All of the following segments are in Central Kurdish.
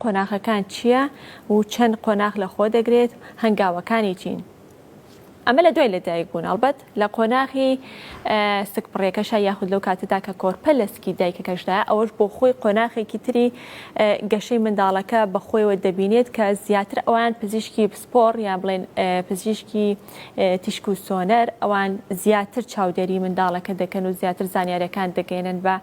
قۆناغەکان چییە و چەند قۆناغ لە خۆ دەگرێت هەنگاوەکانی چین. ئەمە لە دوای لەدایک بوون ئەڵبەت لە قۆناغی سکپڕێکەشە یاخود لەو کاتەدا کە کۆرپە لە سکی دایکەکەشدا ئەوەش بۆ خۆی قۆناغێکی تری گەشەی منداڵەکە بە خۆیەوە دەبینێت کە زیاتر ئەوان پزیشکی پسپۆر یان بڵێن پزیشکی تیشک و سۆنەر ئەوان زیاتر چاودێری منداڵەکە دەکەن و زیاتر زانیاریەکان دەگەێنن بە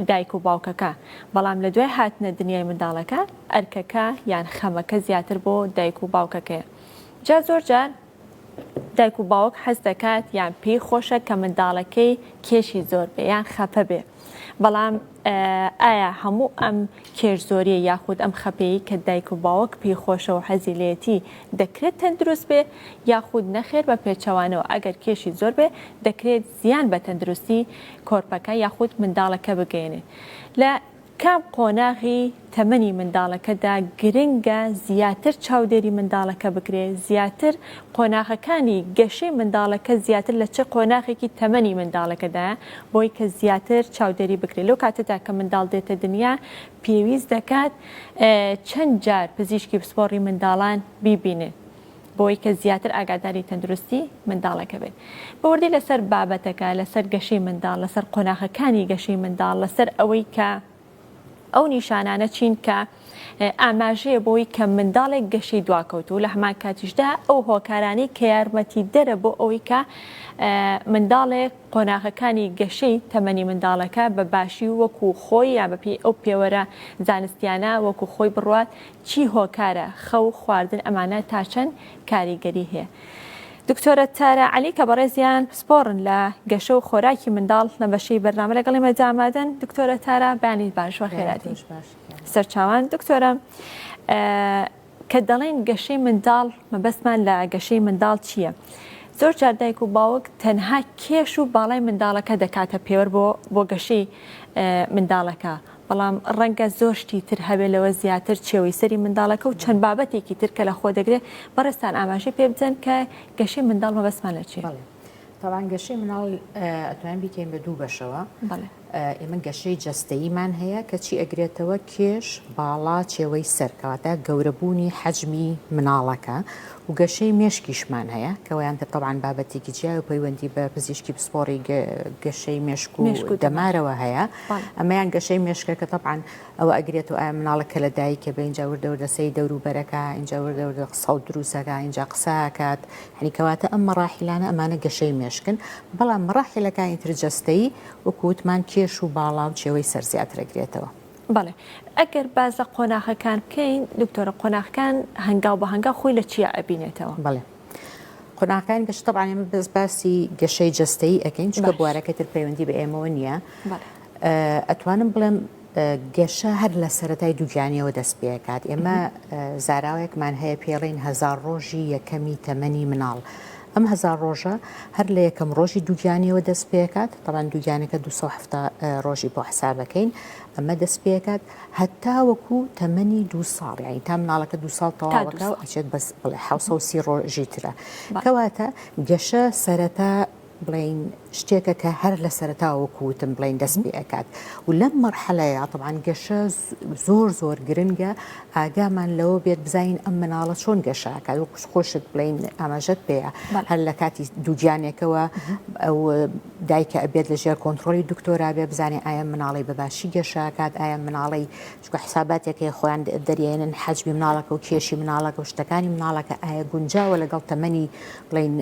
دایک و باوکەکە. بەڵام لە دوای هاتنە دنیای منداڵەکە ئەرکەکە یان خەمەکە زیاتر بۆ دایک و باوکەکەیە. جا زۆر جار دایک و باوک حەز دەکات یان پێی خۆشە کە منداڵەکەی کێشی زۆر بێ یان خەپە بێ. بەڵام ئایا هەموو ئەم کێشزۆریە یاخود ئەم خەپەیە کە دایک و باوک پێی خۆشە و حەزی لێتی دەکرێت تەندروست بێ یاخود نەخێر بە پێچەوانەوە ئەگەر کێشی زۆر بێ دەکرێت زیان بە تەندروستی کۆرپەکە یاخود منداڵەکە بگەێنێ. لە کام قۆناغی تەمەنی منداڵەکەدا گرنگە زیاتر چاودێری منداڵەکە بکرێت، زیاتر قۆناغەکانی گەشەی منداڵەکە زیاتر لە چه قۆناغێکی تەمەنی منداڵەکەدا بۆی کە زیاتر چاودێری بکرێت. لەو کاتەدا کە منداڵ دێتە دنیا پێویست دەکات چەند جار پزیشکی پسپۆڕی منداڵان بیبینێت بۆی کە زیاتر ئاگاداری تەندروستی منداڵەکە بێت. بەوردی لەسەر بابەتەکە، لەسەر گەشەی منداڵ، لەسەر قۆناغەکانی گەشەی منداڵ، لەسەر ئەوەی کە ئەو نیشانانە چین کە ئاماژەیە بۆی کە منداڵێک گەشەی دواکەوت و لە هەمان کاتیشدا ئەو هۆکارانی کە یارمەتی دەرە بۆ ئەوەی کە منداڵێک قۆناغەکانی گەشەی تەمەنی منداڵەکە بە باشی وەکو خۆی یا بەپی ئەو پێوەرە زانستیانە وەکو خۆی بڕوات چی هۆکارە خەو خواردن ئەمانە تا چەند کاریگەری هەیە. دکتۆرە تارە عەلی کە بەڕێزیان پسپۆڕن لە گەشە و خۆراکی منداڵ لە بەشەی بەرنامە لەگەڵی مەجامادن. دکتۆرە تارە بانی باش وە خێراتی سەرچاوان. دکتۆرە کە دەڵێن گەشەی منداڵ مەبەستمان لە گەشەی منداڵ چییە؟ زۆر جار دایک و باوک تەنها کێش و باڵای منداڵەکە دەکاتە پێوەەر بۆ گەشەی منداڵەکە، بەڵام ڕەنگە زۆر شتی تر هەبێت لەوە زیاتر چێوەی سەری منداڵەکە و چەند بابەتێکی تر کە لە خۆ دەگرێت. بەڕێستان ئاماژەی پێ بدەن کە گەشەی منداڵ مەبەستمان لە چی؟ تاوان گەشەی مناڵ ئەتوانین بیکەین بە دوو بەشەوە. ئێمە گەشەی جەستەییمان هەیە کە چی ئەگرێتەوە کێش، باڵا، چێوەی سەرکەواتە گەورەبوونی حەجمی مناڵەکە و گەشەی مێشکیشمان هەیە کەوەیان تەبعاً بابەتێکی جیای و پەیوەندی بە پزیشکی پسپۆڕی گەشەی مێشک و دەمارەوە هەیە. ئەمەیان گەشەی مێشکە کە تەبعاً ئەوە ئەگرێت و ئایا مناڵەکە لە دایکە بە اینجا وردەوردەسەی دەوروبەرەکە، اینجا وردەوردە قسە و دروسەکە، اینجا قساکات، هەنی کەواتە ئەم مەراحیلانە ئەمانە گەشەی مێشکن. بەڵام مەراحیلەکانی تر جەستەیی وەکووتمان کێش و باڵا و چێوەی سەر زیاتر ئەگرێتەوە. بەڵێ ئەگەر بازە قۆناغەکان بکەین دکتۆرە قۆناغەکان هەنگاو بە هەنگاو خۆی لە چیە ئەبینێتەوە؟ بەڵێ قۆناغەکانی گەشت تەبعاً ئێمە باسی گەشەی جەستەیی ئەکەین چونکە بوارەکەی تر پەیوەندی بە ئێمەوە نییە. ئەتوانم بڵێم گەشە هەر لە سەرەتای دووگیانیەوە دەست پێکات. ئێمە زاراوێکمان هەیە پێڵین 1000 ڕۆژی یەکەمی تەمەنی مناڵ. ئەم 1000 ڕۆژە هەر لە یەکەم ڕۆژی دووگیانیەوە دەست پێکات. تەبعاً دووگیانەکە 270 ڕۆژی بۆ حسابەکەین. ئەمە دەست پێکات هەتا وەکو تەمەنی 2 ساڵ، یعنی تا مناڵەکە 2 ساڵ تەواوەکە و ئەچێت بەس بڵێ 730 ڕۆژی ترە. کەواتە گەشە سەرەتا بڵین شتێکە کە هەر لە سەرەتاوە وەکوتم بڵین دەست پێ ئەکات و لەم مەرحەلەیە تەبعاً گەشە زۆر گرنگە ئاگامان لەوە بێت بزانین ئەم مناڵە چۆن گەشەکات وەکو خۆشت بڵین ئاماژەت پێەیە هەر لە کاتی دووگیانێکەوە ئەو دایکە ئەبێت لەژێر کۆنتترۆلی دکتۆرا بێ بزانێ ئایا مناڵی بەباشی گەشەکات، ئایا مناڵی چکە حساباتێکی خۆیان دەریێنن حەجمی مناڵەکە و کێشی مناڵەکە و شتەکانی مناڵەکە ئایا گونجاوە لەگەڵ تەمەنی بڵین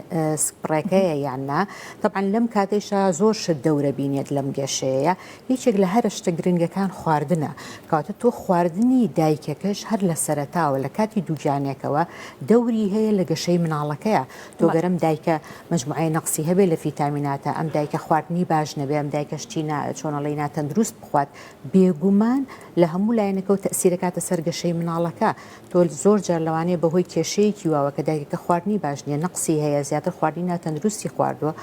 سپڕێکەیە یاننا. تەبعاً لەم کاتێشە زۆر شت دەورە بینێت لەم گەشەیە. یەکێک لە هەرە شتە گرنگەکان خواردنە، کاتە تۆ خواردنی دایکەکەش هەر لە سەرەتاوە لە کاتی دووگیانێکەوە دەوری هەیە لە گەشەی مناڵەکەیە. تۆ گەرم دایکە مجموعەی نەقسی هەبێت لە فیتامیناتە، ئەم دایکە خواردنی باش نەبێ، ئەم دایکە شتی چۆنەڵی ناتەندروست بخوات، بێگومان لە هەموو لایەنەکە و تەسیرەکاتە سەر گەشەی مناڵەکە. تۆ زۆر جار لەوانەیە بەهۆی کێشەیەکی واوە کە دایکەکە خواردنی باش نییە، نەقسی هەیە، زیاتر خواردنی ناتەندروستی خواردووە،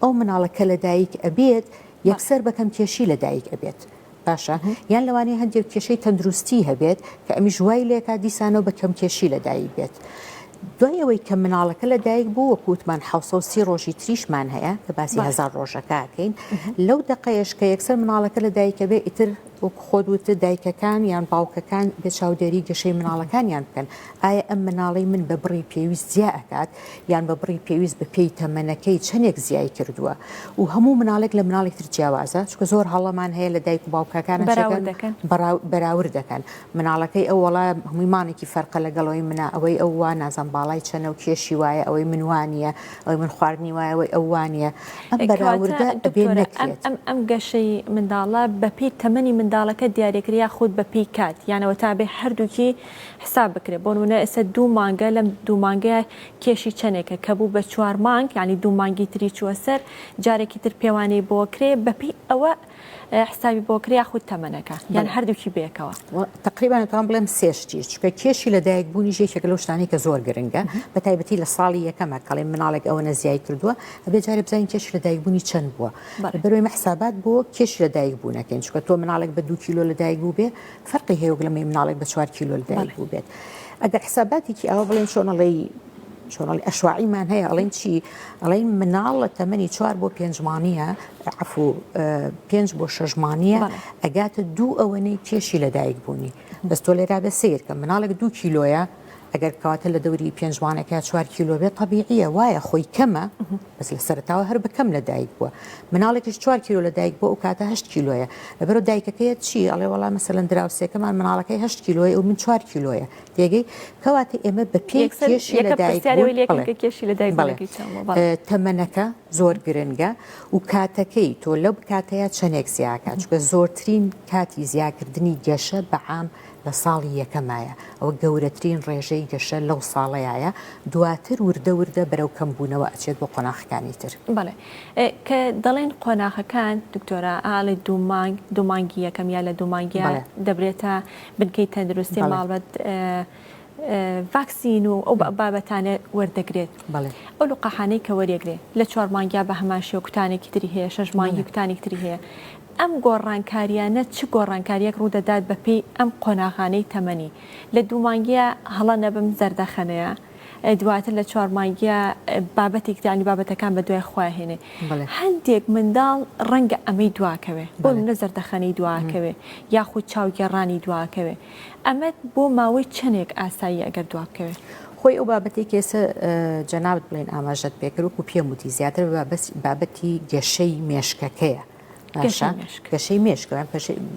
ئەو مناڵەکە لە دایک ئەبێت یەکسەر بەکەم کێشی لە دایک ئەبێت. باشە یان لەوانەیە هەندێک کێشەی تەندروستی هەبێت کە ئەمی ژوای لێکا دیسانەوە بەکەم کێشی لە دایک بێت. دوای ئەوەی کە مناڵەکە لە دایک بوو وەکووتمان 630 ڕۆژی تریشمان هەیە کە باسی 1000 ڕۆژەکەکەین لەو دقەیەش کە یەکسەر مناڵەکە لە دایکە بێ ئیتر وەکو خۆت وتە دایکەکان یان باوکەکان بێ چاودێری گەشەی مناڵەکانیان بکەن ئایا ئەم مناڵی من بە بڕی پێویست زیا ئەکات یان بە بڕی پێویست بە پێی تەمەنەکەی چەندێک زیای کردووە و هەموو مناڵێک لە مناڵی تر جیاوازە چکە زۆر هەڵەمان هەیە لە دایک و باوکەکان بەراورد دەکەن مناڵەکەی ئەو وڵا هەموویمانێکی فەرقە لەگەڵەوەی منە ئەوەی ئەو وا نازان باڵای چەنە و کێشی وایە ئەوەی من وانە ئەوەی من خواردنی وایە ئەوەی ئەو وانە ئەم بەراوردە بێ نەکرێت ئەم گەشەی منداڵە بەپی تەمەنی منداڵەکە دیارێکریا خود بەپی کات یانەوە تا بێ هەردووکی حساب بکرێت بۆ نمونە ئێستا 2 مانگە لەم 2 مانگە کێشی چەنێکە کە بوو بە 4 مانگ ینی 2 مانگی تری چووە سەر جارێکی تر پێوانەی بۆ کرێ بەپی ئەوە حسابی بۆ کریا خود تەمەنەکە یان هەردووکی بێکەوە تقریبان توان بڵێم سێشتی چکە کێشی لە دایک بوونی ژێکێک لەو شتانی کە زۆر گرنگە بە تایبەتی لە ساڵی یەکەمە کەڵێ مناڵێک ئەوە نەزیای کردووە ئەبێ جارێ بزانین کێشی لە دایک بوونی چەند بووە بەروێ حسابات بۆ کێشی لە دایک بوونەکەین چکە تۆ مناڵێک بە 2 کیلۆ لە دایک بوو بێ فەرقی هەیە لەمەی مناڵێک بە 4 کیلۆ لە دایک بوو بێت ئەگەر حساباتێکی ئەوە بڵێن شۆنەڵی ئەشواعیمان هەیە ئەڵێن چی ئەڵێن مناڵ لە تەمەنی 4 بۆ 5 مانیە عفو 5 بۆ 6 مانیە ئەگاتە 2 ئەوەنەی کێشی لە دایک بوونی بەس تۆ لێرا بە سیر کە مناڵێک 2 کیلۆیە ئەگەر کەواتە لە دەوری 5 مانەکە 4 کیلۆ بێت طبیعیە وایە خۆی کەمە بەس لە سەرتاوە هەر بکەم لە دایک بووە مناڵێکیش 4 کیلۆ لە دایک بووە و کاتە 8 کیلۆیە لەبەرەوە دایکەکەیە چی ئەڵێ وەڵام مەسەلەن دراوسێکەکەمان مناڵەکەی 8 کیلۆیە و من 4 کیلۆیە تێگەی کەواتە ئێمە بە پێی کێشی لە دایک تەمەنەکە زۆر گرنگە و کاتەکەی تۆ لەو کاتەیە چەندێک زیاکات چکە زۆرترین کاتی زیاکردنی گەشە بەعام لە ساڵی یەکەمایە ئەوە گەورەترین ڕێژەی گەشە لەو ساڵەیە دواتر وردە بەرەو کەمبوونەوە ئەچێت بۆ قۆناغەکانی تر بەڵێ کە دەڵێن قۆناغەکان دکتۆرە ئاڵی دوومانگی یەکەم یا لە دوومانگیە دەبرێتە بنکەی تەندروستی ماڵبەت ڤاکسین و ئەو بابەتانە وەردەگرێت ئەو لقاحانەی کە وەرێگرێت لە 4 مانگیا بە هەمان شێوە کوتانێکی تری هەیە 6 مانگی کوتانێک تری هەیە ئەم گۆڕانکاریانە چ گۆڕانکاریەک ڕوودەدات بەپێی ئەم قۆناغانەی تەمەنی لە 2 مانگیە هەڵە نەبم زەردەخەنەیە دواتر لە 4 مانگیە بابەتێکدانی بابەتەکان بە دوای خواهێنێ هەندێک منداڵ ڕەنگە ئەمەی دواکەوێ بۆ منە زەردەخەنەی دواکەوێ یاخود چاوگێڕانی دواکەوێ ئەمە بۆ ماوەی چەندێک ئاسایی ئەگەر دواکەوێ خۆی ئەو بابەتی کێسە جەنابەت بڵێن ئاماژەت پێکرد وەکو پێم وتی زیاتر بابەتی گەشەی مێشکەکەیە گەشەی مێشکەوە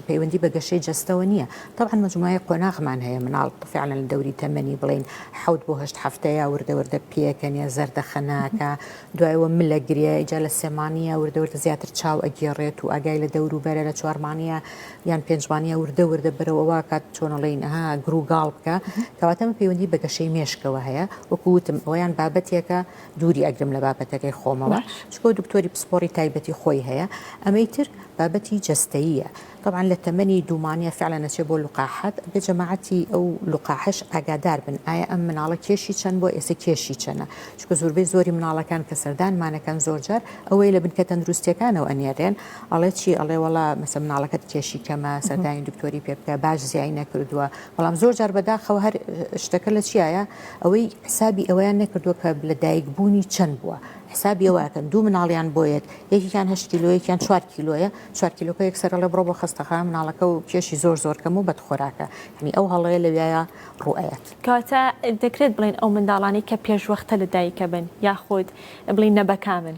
پەیوەندی بە گەشەی جەستەوە نییە طبعا مجموعەی قۆناغمان هەیە مناڵ فعلا لە دەوری تەمەنی بڵین 7 بۆ 8 هەفتەیە وردەوردە پێکەنیە زەردەخەناکە دوایەوە ملە گرێ ئیجا لە 3 مانیە وردەوردە زیاتر چاو ئەگێڕێت و ئاگای لە دەور و بەرە لە 4 مانیە یان 5 مانیە وردەوردە بەرەوە کات چۆنەڵین گروگاڵ بکە کەواتەمە پەیوەندی بە گەشەی مێشکەوە هەیە وەکووتم ئەویان بابەتێکە دووری ئەگرم لە بابەتەکەی خۆمەوە چکۆ دکتۆری پسپۆری تایبەتی خۆی هەیە ئەمەیتر بابەتی جەستەییە طبعا لە تەمەنی دوومانیە فعلا نەچێ بۆ لقاحات بێ جەماعەتی ئەو لقاحش ئاگادار بن ئایا ئەم مناڵە کێشی چەند بۆ ئێستا کێشی چەنە چکە زۆربەی زۆری مناڵەکان کە سەردانمانەکان زۆرجار ئەوەی لە بنکە تەندروستیەکانەوە ئەنێرێن ئەڵێ چی ئەڵێ وەڵا مەسە مناڵەکەت کێشی کەمە سەردانی دکتۆری پێ بکە باش زیای نەکردووە بەڵام زۆرجار بەداخەوە هەر شتەکە لە چیایە ئەوەی حسابی ئەویان نەکردووە کە لە دایکبوونی چەند بووە حسابی ئەوەکەن 2 مناڵیان بۆیت یەکیان 8 کیلۆیەکیان 4 کیلۆیە 4 کیلۆکە یەکسەر لە بڕۆ بۆ خستەخانە مناڵەکە و کێشی زۆر کەم و بەدخۆراکە هەنی ئەو هەڵەیە لەوایە ڕوئەت کەواتە دەکرێت بڵێن ئەو منداڵانی کە پێشوەختە لە دایکە بن یاخود بڵین نەبەکامن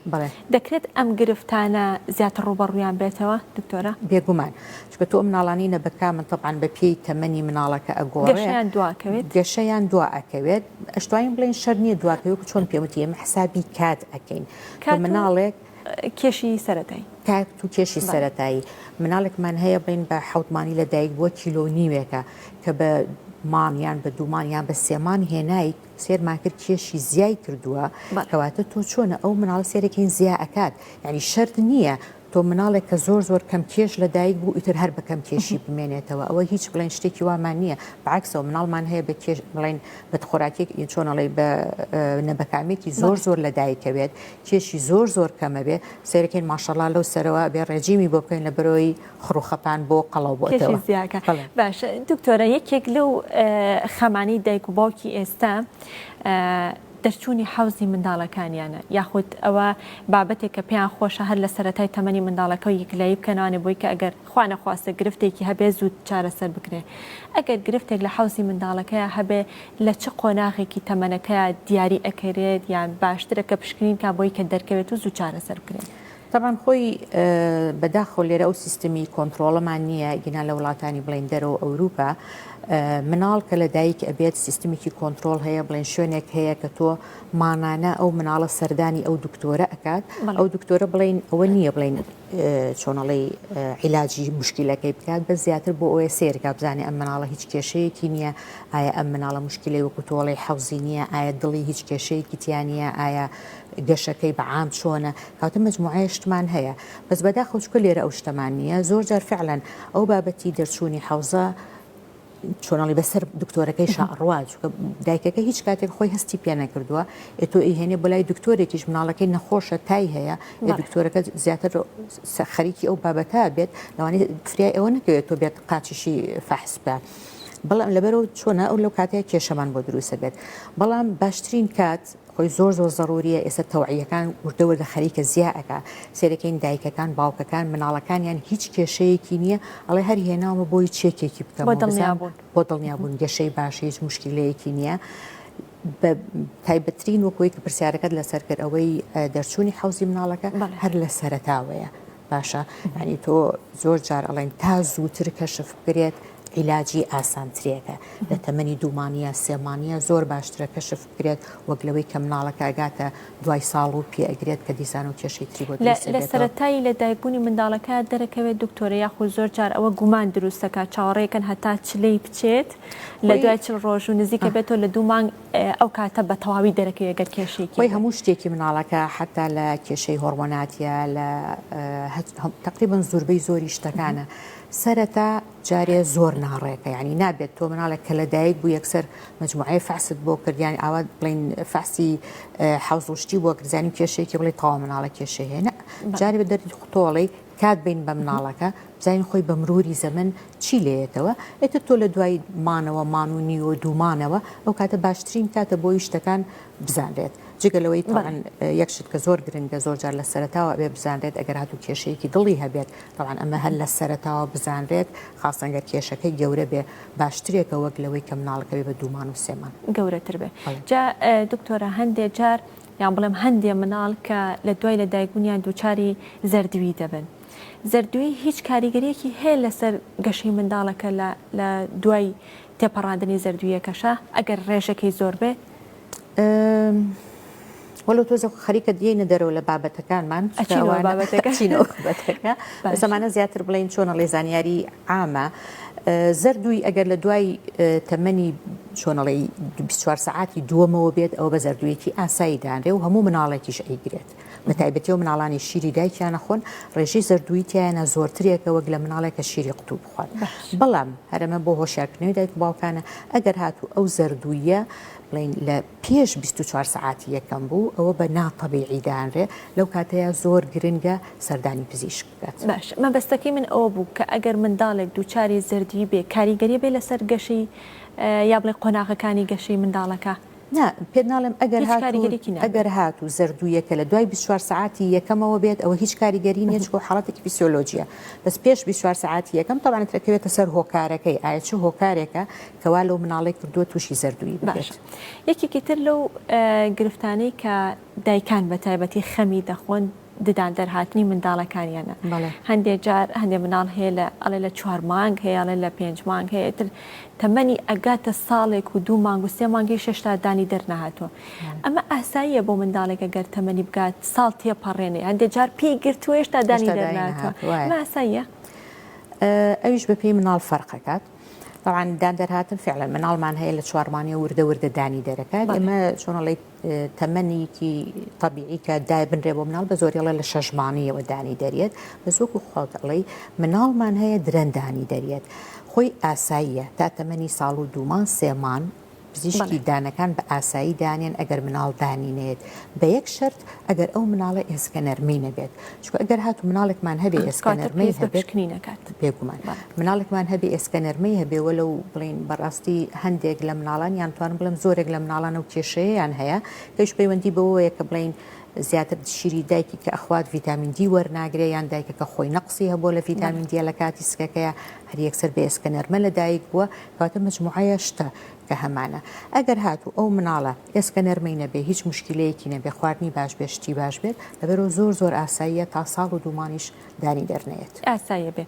دەکرێت ئەم گرفتانە زیاتر ڕوبەڕوویان بێتەوە دکتۆرە بێگومان چکە تۆ مناڵانی نەبەکامن طبعاً بە پێی تەمەنی مناڵەکە ئەگۆڕێت گەشەیان دوا ئەکەوێت ئەشتوانین بڵین شەر نییە دواکەوێت چۆن پێوتی ئێمە حسابی کات ئەکەین مناڵێک کێشی سەرەتایی کات و کێشی سەرەتایی مناڵێکمان هەیە بڵین بە 7 مانی لە دایک بووە کیلۆ نیوێکە کە بە مانیان بە 2 مانیان بە 3 مان هێنایی سێرمان کرد کێشی زیای کردووە کەواتە تۆ چۆنە ئەو مناڵ سێرەکەین زیا ئەکات یعنی شەرت نییە تۆ مناڵێک کە زۆر کەم کێش لە دایک بوو ئیتر هەر بە کەم کێشی بمێنێتەوە ئەوە هیچ بڵێن شتێکی وامان نییە بەعکسەوە مناڵمان هەیە بە کێش بڵێن بە خۆراکێک چۆنەڵی بە نەبەکامێکی زۆر لە دایکەوێت کێشی زۆر کەمە بێ سێرەکەین ماشەڵا لەو سەرەوە بێ ڕێجیمی بۆ بکەین لە بەرەوەی خڕوخەپان بۆ قەڵەو بۆتەوە باش دکتۆرە یەکێک لەو خەمانی دایک و باوکی ئێستا دەرچوونی حوزی منداڵەکانیانە یاخود ئەوە بابەتێک کە پێیان خۆشە هەر لە سەرەتای تەمەنی منداڵەکە و یەکلایی بکەنوانێ بۆی کە ئەگەر خوا نەخواستە گرفتێکی هەبێ زوود چارەسەر بکرێ ئەگەر گرفتێک لە حوزی منداڵەکەیە هەبێ لە چ قۆناغێکی تەمەنەکەیە دیاری ئەکرێت یان باشترە کە پشکنین کا بۆی کە دەرکەوێت و زوود چارەسەر بکرێت طبعا خۆی بەداخۆ لێرە ئەو سیستمی کۆنتترۆلەمان نییە گینا لە وڵاتانی بڵین دەرەوە ئەوروپا مناڵ کە لە دایک ئەبێت سیستمێکی کۆنتترۆل هەیە بڵێن شوێنێک هەیە کە تۆ مانانە ئەو مناڵە سەردانی ئەو دکتۆرە ئەکات ئەو دکتۆرە بڵین ئەوە نییە بڵین چۆنەڵی عیلاجی مشکلەکەی بکات بە زیاتر بۆ ئەوە سێرگا بزانێ ئەم مناڵە هیچ کێشەیەکی نییە ئایا ئەم مناڵە مشکلی وەکو تۆڵی حەوزی نییە ئایا دڵی هیچ کێشەیەکی تیانە ئایا گەشەکەی بەعام چۆنە کاتە مجموعەیە شتمان هەیە بەس بەداخەو چکە لێرە ئەو شتەمان نییە زۆر جار فعلەن ئەو بابەتی دەرچوونی حەوزە چۆنەڵی بەسەر دکتۆرەکەی شاڕواج دایکەکە هیچ کاتێک خۆی هەستی پێ نەکردووە ئێتۆ ئیهێنێ بۆ لای دکتۆرێکیش مناڵەکەی نەخۆشە تای هەیە دکتۆرەکە زیاتر خەریکی ئەو بابەتە بێت لەوانێت فریای ئەوە نەکەوێت تۆ بێت قاچیشی فەحس بە بەڵام لەبەرەوە چۆنە ئەو لەو کاتەیە کێشەمان بۆ دروستە بێت بەڵام باشترین کات خۆی زۆر ضرورية ئێستا تەوعیەکان وردەوردە خەریکە زیائەکە سێرەکەین دایکەکان باوکەکان مناڵەکانیان هیچ کێشەیەکی نییە ئەڵێ هەر هێناوە بۆی چێکێکی بکەم بۆ دڵنیابوون گەشەی باش هیچ مشکلەیەکی نییە تایبەترین وەکوی کە پرسیارەکەت لەسەر کرد ئەوەی دەرچوونی حوزی مناڵەکە هەر لە سەرەتاوەیە باشە ینی تۆ زۆر جار ئەڵێن تا زووتر کەشف بکرێت عیلاجی ئاسانترێکە لە تەمەنی دوومانیە سێمانیە زۆر باشترە کەشف بکرێت وەک لەوەی کە مناڵەکە ئەگاتە دوای ساڵ و پێئەگرێت کە دیسان و کێشەی تری بۆ لە سەرەتایی لە دایکبوونی منداڵەکە دەرەکەوێت دکتۆرە یاخود زۆر جار ئەوە گومان دروستەکە چاوەڕێکن هەتا چلەی بچێت لە دوای چل ڕۆژ و نزیکە بێتەوە لە دوو مانگ ئەو کاتە بە تەواوی دەرەکەوێت ئەگەر کێشێکی خۆی هەموو شتێکی مناڵەکە حتا لە کێشەی هۆرمۆناتیە لە تقریبا زۆربەی زۆری شتەکانە سەرەتا جارێ زۆر ناڕێکە ینی نابێت تۆ مناڵێک کە لە دایک بوو یەکسەر مجموعەی فەحست بۆ کردیان ئاوا بڵین فەحسی حەوزشتی بۆ کردزانانی کێشەیەکی بڵێ تەواو مناڵە کێشەی هێنە جارێ بە دەری قوتۆڵی کات بین بە مناڵەکە بزانین خۆی بە مروری زەمن چی لێتەوە ئێتر تۆ لە دوای مانەوە مان و نیوە دوومانەوە ئەو کاتە باشترین کاتە بۆی شتەکان بزانرێت جگەلەوەی تاوان یەکشت کە زۆر گرنگە زۆر جار لە سەرەتاوە ئەبێ بزانرێت ئەگەر هاتوو کێشەیەکی دڵی هەبێت تاوان ئەمە هەر لە سەرەتاوە بزانرێت خاستەنگەر کێشەکەی گەورە بێ باشترێکە وەک لەوەی کە مناڵەکەوێ بە دوومان و سێمان گەورەتر بێ جا دکتۆرە هەندێک جار یان بڵێم هەندێ مناڵ کە لە دوای لە دایکبوونیان دووچاری زەردووی دەبن زەردووی هیچ کاریگەریەکی هەیە لەسەر گەشەی منداڵەکە لە دوای تێپەڕاندنی زەردوویەکەشە ئەگەر ڕێژەکەی زۆر بێ وەلو تۆزە خەریکە دیێنە دەرەوە لە بابەتەکانمان بابەتەکە زەمانە زیاتر بڵین چۆنە لێ زانیاری عامە زەردووی ئەگەر لە دوای تەمەنی چۆنەڵی 24 ساعتی دووەمەوە بێت ئەو بە زەردوویەکی ئاسایی دانرێ و هەموو مناڵێکیش ئەیگرێت بە تایبەتی و مناڵانی شیری دایکیانە خۆن ڕێژەی زەردووی تیانە زۆرترێکە وەک لە مناڵێکە شیری قوتوب بخوات بەڵام هەرەمە بۆ هۆشیارکردنەوەی دایک باوکانە ئەگەر هاتوو ئەو زەردوویە بڵین لە پێش 24 ساعتی یەکەم بوو ئەوە بە ناتەبیعی دانرێ لەو کاتەیە زۆر گرنگە سەردانی پزیشک بکات باش مەبەستەکەی من ئەوە بوو کە ئەگەر منداڵێک دووچاری زەردووی بێ کاریگەری بێ لەسەر گەشەی یا بڵێ قۆناغەکانی گەشەی منداڵەکە نا پێ ناڵێم ئەگەر هاتوو زەردوویەکە لە دوای 24 ساعتی یەکەمەوە بێت ئەوە هیچ کاریگەری نیە چکۆ حاڵەتێکی فیسیۆلۆژیە بەس پێش 24 ساعتی یەکەم تەوانێت دەکەوێتە سەر هۆکارەکەی ئایا چ هۆکارێکە کەوا لەو مناڵی کردووە تووشی زەردووی بێت یەکێکی تر لەو گرفتانەی کە دایکان بە تایبەتی خەمی دەخۆن ددان دەرهاتنی منداڵەکانیانە هەندێک جار هەندێک مناڵ هەیە لە ئەڵێ لە 4 مانگ هەیە ئەڵێ لە 5 مانگ هەیە تر تەمەنی ئەگاتە ساڵێک و 2 مانگ و 3 مانگی 6 تا دانی دەرنەهاتوە ئەمە ئاساییە بۆ منداڵێکە گەر تەمەنی بگات ساڵ تێپەڕێنێ هەندێک جار پێی گرتووە هێشتا دانی دەرناتوە ئاساییە ئەویش بە پێی مناڵ فەرقەکات طبعا دادر هاتن فعلا مناڵمان هەیە لە چوارمانیە وردە دانی دەرەکات ئێمە چۆنەڵی تەمەنیکی طبیعی کە دای بنرێ بۆ مناڵ بە زۆریڵە لە شەژمانیەوە دانی دەریێت بە زۆک و خۆڵی مناڵمان هەیە درەندانی دەریێت خۆی ئاساییە تا تەمەنی ساڵ و دوومان سێمان پزیشکی دانەکان بە ئاسایی دانێن ئەگەر مناڵ دانینێت بە یەک شەرت ئەگەر ئەو مناڵە ئێسکەنەرمەی نەبێت چکە ئەگەر هاتو مناڵێکمان هەبێ ئێسکەنەرمەی هەبێت بێگومان مناڵێکمان هەبێ ئێسکەنەرمەی هەبێ وەلو بڵین بەڕاستی هەندێک لە مناڵان یان توانم بڵم زۆرێک لە مناڵانە و کێشەیەیان هەیە کەش پەیوەندی بەوەیە کە بڵین زیاتر شیری دایکی کە ئەخوات ڤیتامین دی وەرناگرێ یان دایکە کە خۆی نەقسی هەبوو لە ڤیتامین دی لە کاتی سکەکەیە هەر یەکسەر بە ئێسکەنەرمە لە دایک بووە کەواتە مجموعەیە شتە کە هەمانە ئەگەر هاتو ئەو مناڵە ئێسکەنەرمەی نەبێ هیچ مشکلەیەکی نەبێ خواردنی باش بێ شتی باش بێت لەبەرەوە زۆر ئاساییە تا ساڵ و دوومانیش دانی دەرنێت ئاسایە بێ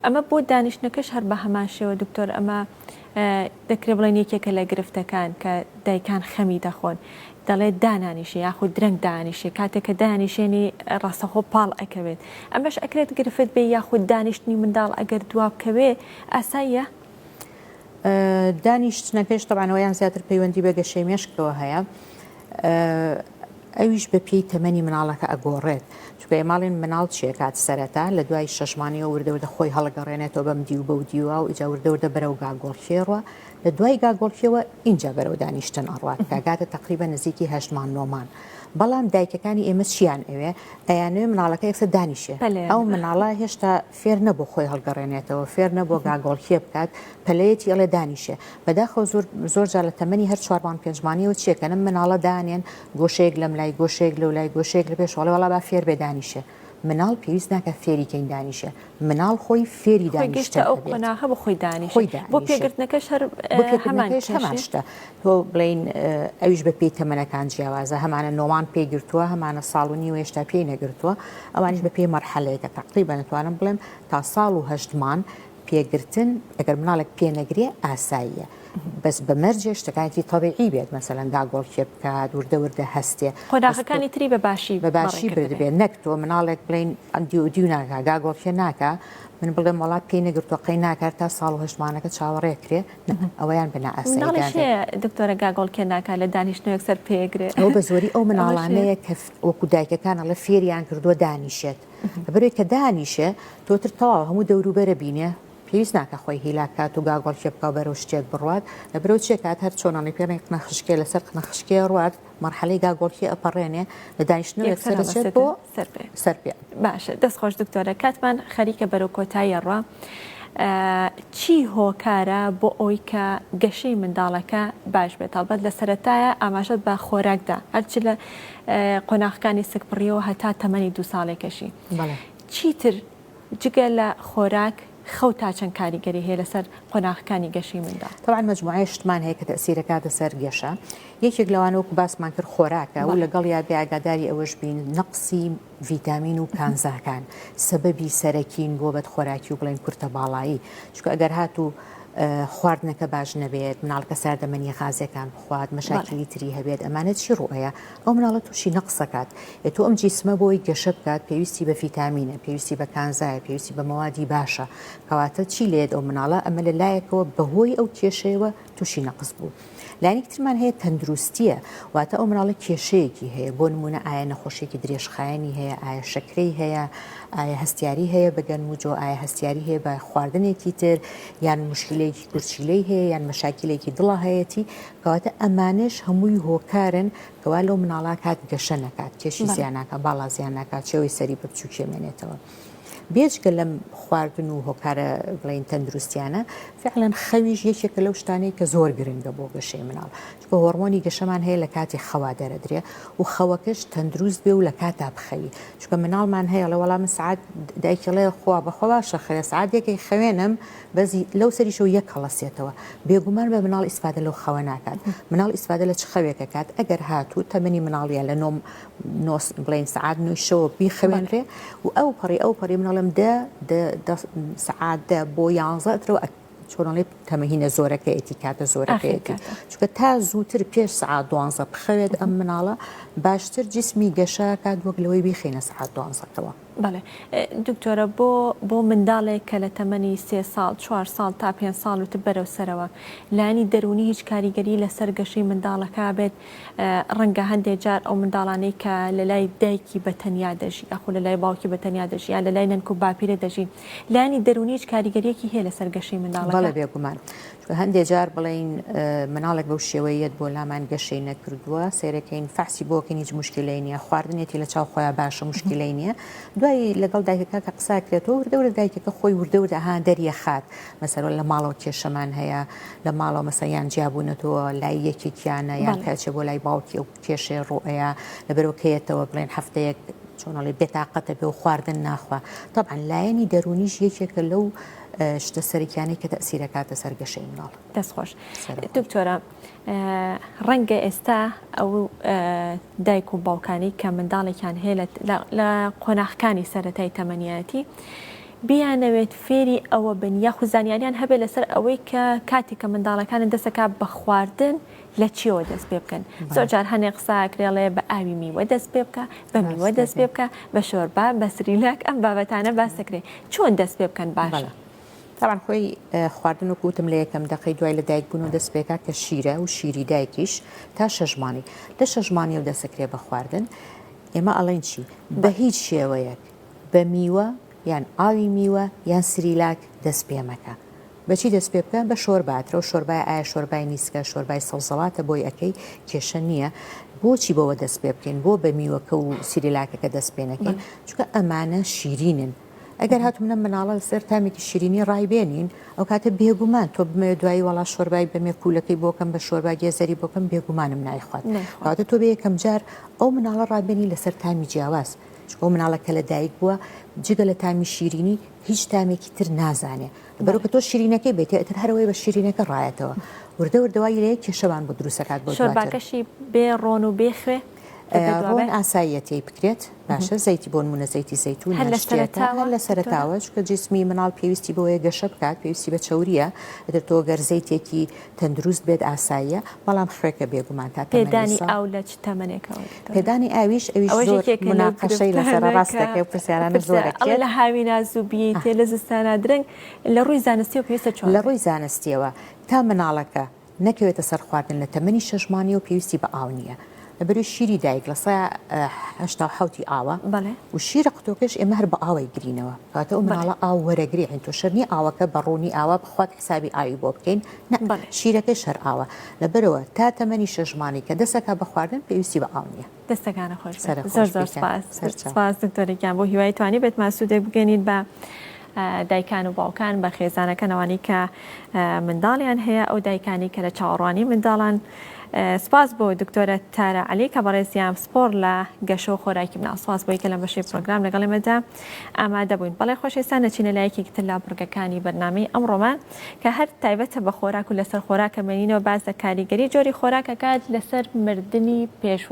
ئەمە بۆ دانیشتنەکەش هەر بە هەمان شێوە دکتۆر ئەمە دەکرێت بڵێن یەکێکە لە گرفتەکان کە دایکان خەمی دەخۆن دەڵێت دانانیشی یاخود درەنگ دانیشی کاتێککە دانیشێنی ڕاستەخۆ پاڵ ئەکەوێت ئەمەش ئەکرێت گرفت بێ یاخود دانیشتنی منداڵ ئەگەر دواب بکەوێ ئاساییە دانیشتنەکەش تەبانەوەیان زیاتر پەیوەندی بە گەشەی مێشکەوە هەیە ئەویش بە پێی تەمەنی مناڵەکە ئەگۆڕێت چکە ماڵین مناڵ چیە کات سەرەتا لە دوای شەشمانیەوە وردەوردە خۆی هەڵگەڕێنێتەوە بەم دی و بەو دیوە و ئیجا وردەوردە بەرەو گاگۆڵکێڕوە لە دوای گاگۆڵکیەوە اینجا بەرەو دانیشتن ئەڕوات کاگاتە تقریبا نزیکی 8 9 بەڵام دایکەکانی ئێمە چیان ئەوێ ئەیانوێ مناڵەکە یەکسەر دانیشێ ئەو مناڵە هێشتا فێر نەبوو خۆی هەڵگەڕێنێتەوە فێر نەبوو گاگۆڵکیە بکات پەلەیەتی ئەڵێ دانیشێ بەداخەوە زۆر جار لە تەمەنی هەر 4 5مانیەوە چیەکەنم مناڵە دانێن گۆشەیەک لەم لای گۆشەیەک لەو لای گۆشەیەک لە پێشوەڵێ وەڵا با فێر بێ دانیشێ مناڵ پێویست ناکە فێریکەین دانیشە مناڵ خۆی فێری دانیشتە ئەو قۆناغە بە خۆی دانیش بۆ پێگرتنەکەش هەمان شتە تۆ بڵین ئەویش بە پێی تەمەنەکان جیاوازە هەمانە نۆمان پێگرتووە هەمانە ساڵونی و هێشتا پێی نەگرتووە ئەوانش بە پێی مەرحەلەیەکە تقریبا نتوانم بڵێم تا ساڵ و 8 مان پێگرتن ئەگەر مناڵێک پێ نەگرێ ئاساییە بەس بە مەرجێ شتەکانی تەبیعی بێت مەسەلەن گاگۆڵکێ بکات وردە هەستێ قۆناغەکانی تری بە باشی بردبێت نەک تۆ مناڵێک بڵین دیو ناکە گاگۆڵکێ ناکە من بڵێم وڵات پێی نەگرتووە قەی ناکات تا ساڵ و 8مانەکە چاوەڕێکرێ ئەوەیان بنا ئاسایی دکتۆرە گاگۆڵکێ ناکە لە دانیشتنەوە یەکسەر پێگرێت ئەو بە زۆری ئەو مناڵانەیە کە وەکو دایکەکانە لە فێریان کردووە دانیشێت بەبێت کە دانیشێ تۆتر تەواو هەموو دەوروبەرە بینێ پێویست ناکە خۆی هیلاکات و گاگۆڵکێ بکە بەرەو شتێک بڕوات لەبەرەوە چێکات هەر چۆنانی پێڕێک قنەخشکێ لەسەر قنەخشکێ ڕوات مەرحەلەی گاگۆڵکێ ئەپەڕێنێ لە دانیشتنەوە سەرچێت بۆ سەر پێ باشە دەستخۆش دکتۆرە کاتمان خەریکە بەرەو کۆتایی ڕوا چی هۆکارە بۆ ئەوی کە گەشەی منداڵەکە باش بێت هەڵبەت لە سەرەتایە ئاماژەت بە خۆراکدا هەرچی لە قۆناغەکانی سکپڕیەوە هەتا تەمەنی 2 ساڵێکەشی چیتر جگە لە خۆراک خەو تا چەند کاریگەری هەیە لەسەر قۆناغەکانی گەشەی منداڵ طبعا مجموعەیە شتمان هەیە کە تەسیرەکاتە سەر گەشە یەکێک لەوانە وەکو باسمان کرد خۆراکە و لەگەڵ یادی ئاگاداری ئەوەش بین نەقسی ڤیتامین و کانزاکان سەبەبی سەرەکین بۆ بەد خۆراکی و بڵێن کورتە باڵایی چونکە ئەگەر هاتوو خواردنەکە باش نەبێت مناڵکە ساردەمەنی غازەکان بخوات مەشاکلی تری هەبێت ئەمانە چی ڕوئەیە ئەو مناڵە تووشی نەقسەکات تۆ ئەم جیسمە بۆی گەشە بکات پێویستی بە ڤیتامینە پێویستی بە کانزایە پێویستی بە مەوادی باشە کەواتە چی لێت ئەو مناڵە ئەمە لە لایەکەوە بەهۆی ئەو کێشەیەوە تووشی نەقس بوو لایەنێکترمان هەیە تەندروستیە واتە ئەو مناڵە کێشەیەکی هەیە بۆ نمونە ئایا نەخۆشیێکی درێژخایەنی هەیە ئایا شەکرەی هەیە ئایا هەستیاری هەیە بەگەن وجۆ ئایا هەستیاری هەیە بە خواردنێکی تر یان مشکلەیەکی کورچیلەی هەیە یان مەشاکلێکی دڵە هەیەی کەواتە ئەمانش هەمووی هۆکارن کەوا لەو مناڵا کات گەشە نەکات کێشی زیانناکە باڵا زیان ناکات چێوەی سەری بە بچوو کێمێنێتەوە بێجگە لەم خواردن و هۆکارە بڵین تەندروستیانە فعلا خەویش یەکێکە لەو شتانەی کە زۆر گرنگە بۆ گەشەی مناڵ چکە هۆرمۆنی گەشەمان هەیە لە کاتی خەوا دەرەدرێ و خەوەکەش تەندروست بێ و لە کاتا بخەوی چکە مناڵمان هەیە لە وەڵام سعات دایکڵێ خوا بەخوا باشە خەیە سعاتێکی خوێنم بەزی لەو سەریشەوە یەک هەڵەسێتەوە بێگومان بە مناڵ ئیسفادە لەو خەوە ناکات مناڵ ئیسفادە لە چ خەوێکە کات ئەگەر هاتوو تەمەنی مناڵیە لە نۆم بڵین سعات نوێشەوە بیخەوێنرێ و ئەو پەڕی مناڵم سعات بۆ 11 ترەوە چۆنڵێ تەمەهینە زۆرەکەیەتی کاتە زۆرەکەیەتی چونکە تا زووتر پێش سعات 12 بخەوێت ئەم مناڵە باشتر جسمی گەشە کات وەک لەوەی بیخینە سعات 12ەوە بەڵێ دکتۆرە بۆ منداڵێک کە لە تەمەنی 3 ساڵ 4 ساڵ تا 5 ساڵ وتە بەرەو سەرەوە لانی دەرونی هیچ کاریگەری لەسەر گەشەی منداڵەکە بێت ڕەنگە هەندێک جار ئەو منداڵانەی کە لە لای دایکی بەتەنیا دەژی ئەخۆ لە لای باوکی بەتەنیا دەژی یا لە لای نەنک و باپیرە دەژین لانی دەرونی هیچ کاریگەریەکی هەیە لەسەر گەشەی منداڵەکە؟ بەڵێ بێگومان هەندێک جار بڵین مناڵێک بەو شێوەیەت بۆ لامان گەشەی نەکردووە سێرەکەین فەحسی بۆکەین هیچ مشکلەی نییە خواردنێتی لە چاو خۆیان باشە مشکلەی نییە دوای لەگەڵ دایکەکە کە قساکرێتەوە وردەورە دایکەکە خۆی وردەورە ها دەریە خات مەسەرۆ لە ماڵەوە کێشەمان هەیە لە ماڵەوە مەسەیان جیابوونەتەوە لای یەکێکیانە یان کاچێ بۆ لای باوکی و کێشێ ڕۆەیە لەبەرەوەکەیەتەوە بڵێن هەفتەیەک چۆنەڵی بێتاقەتە بێ و خواردن ناخوا طبعا لایەنی دەرونیش یەکێکە لەو شتە سەرکیانەی کە تەسیرەکاتە سەر گەشەی مناڵ. دەستخۆش دکتۆرە ڕەنگە ئێستا ئەو دایک و باوکانی کە منداڵێکیان هەیە لە قۆناغەکانی سەرەتای تەمەنیەتی بیانەوێت فێری ئەوە بن یاخو زانیاریان هەبێت لەسەر ئەوەی کە کاتێک کە منداڵەکانن دەسەکات بە خواردن لە چیەوە دەست پێ بکەن زۆر جار هەنێ قساکرێڵێ بە ئاوی میوە دەست پێ بکە بە میوە دەست پێ بکە بە شۆربا بە سریلاک ئەم بابەتانە باس دەکرێت چۆن دەست پێ بکەن باشە؟ طبعا خۆی خواردن و کوتم لە یەکەم دقی دوای لە دایک بوون و دەست پێکا کە شیرە و شیری دایکیش تا شەژمانی لە شەژمانی و دەسەکرێ بە خواردن ئێمە ئەڵێن چی بە هیچ شێوەیەک بە میوە یان ئاوی میوە یان سریلاک دەست پێ مەکە بەچی دەست پێ بکە بە شۆرباترە و شۆربای ئایا شۆربای نیسکە شۆربای سەوزەڵاتە بۆی ئەەکەی کێشە نییە بۆچی بۆەوە دەست پێ بکەین بۆ بە میوەکە و سریلاکەکە دەست پێ نەکەین چونکە ئەمانە شیرینن ئەگەر هاتومە مناڵە لەسەر تامێکی شیرینی ڕایبێنین ئەو کاتە بێگومان تۆ بمێ دوایی وڵا شۆربای بەمێ پولەکەی بۆکەم بە شۆربای گێزەری بۆکەم بێگومانم نایخوات کاتە تۆ بە یەکەم جار ئەو مناڵە ڕایبێنی لەسەر تامی جیاواز چکۆ مناڵەکە لە دایک بووە جگە لە تامی شیرینی هیچ تامێکی تر نازانێ بەرەوکە تۆ شیرینەکەی بێتێ ئەتر هەرەوەی بە شیرینەکە ڕایەتەوە وردەوردەوای لەیە کێشەوان بۆ دروستەکات بۆ شۆرباکەشی بێ ڕۆن و بێخوێ ڕۆن ئاساییەتی بکرێت باشە زەیتی بۆ نمونە زەیتی زەیتون هەر لە سەرتاوە چکە جسمی مناڵ پێویستی بۆیە گەشە بکات پێویستی بە چاوریە ئەتر تۆ گەر زەیتێکی تەندروست بێت ئاساییە بەڵام خڕێکە بێگومان تا پێدانی ئاو لە چ تەمەنێکەوە پێدانی ئاویش ئەویش زۆر مناقەشەی لەسەر ڕاستەکە و پرسیارانە زۆرە لە هاوی نازووبی تێ لە زستانە درنگ لە ڕووی زانستی و پێویستە چۆن لە ڕووی زانستیەوە تا مناڵەکە نەکەوێتە سەر خواردن لە تەمەنی شەژمانی و پێویستی بە ئاو نییە لەبەر شیری دایک لە 1970 ئاوە و شیرە قوتۆکەش ئێمە هەر بە ئاوی گرینەوە کاتە ئەو مناڵە ئاو وەرەگری هەین تۆ شەرنی ئاوەکە بە ڕوونی ئاوە بخوات حسابی ئاوی بۆ بکەین شیرەکەی شەر ئاوە لەبەرەوە تا تەمەنی شەژمانی کە دەسەکە بە خواردن پێویستی بە ئاو نییە دەستەکانە خۆش زۆر سپاس دکتۆرێکیان بۆ هیوای توانی بێت ماسوودێک بگەنین بە دایکان و باوکان بە خێزانەکەنەوانی کە منداڵیان هەیە ئەو دایکانی کە لە چاوەڕوانی منداڵان سپاس بۆ دکتۆرە تارە عەلی کە بەڕێزیام سپۆر لە گەشە و خۆراکی مناڵ سپاس بۆی کە لە بەشەی پرۆگرام لەگەڵێمەدا ئامادە بووین بەڵێ خۆشەویستان نەچینە لایەکێکتر لا بڕگەکانی بەرنامەی ئەمڕۆمان کە هەر تایبەتە بە خۆراک و لەسەر خۆراکە مێنینەوە باز لە کاریگەری جۆری خۆراکەکات لەسەر مردنی پێش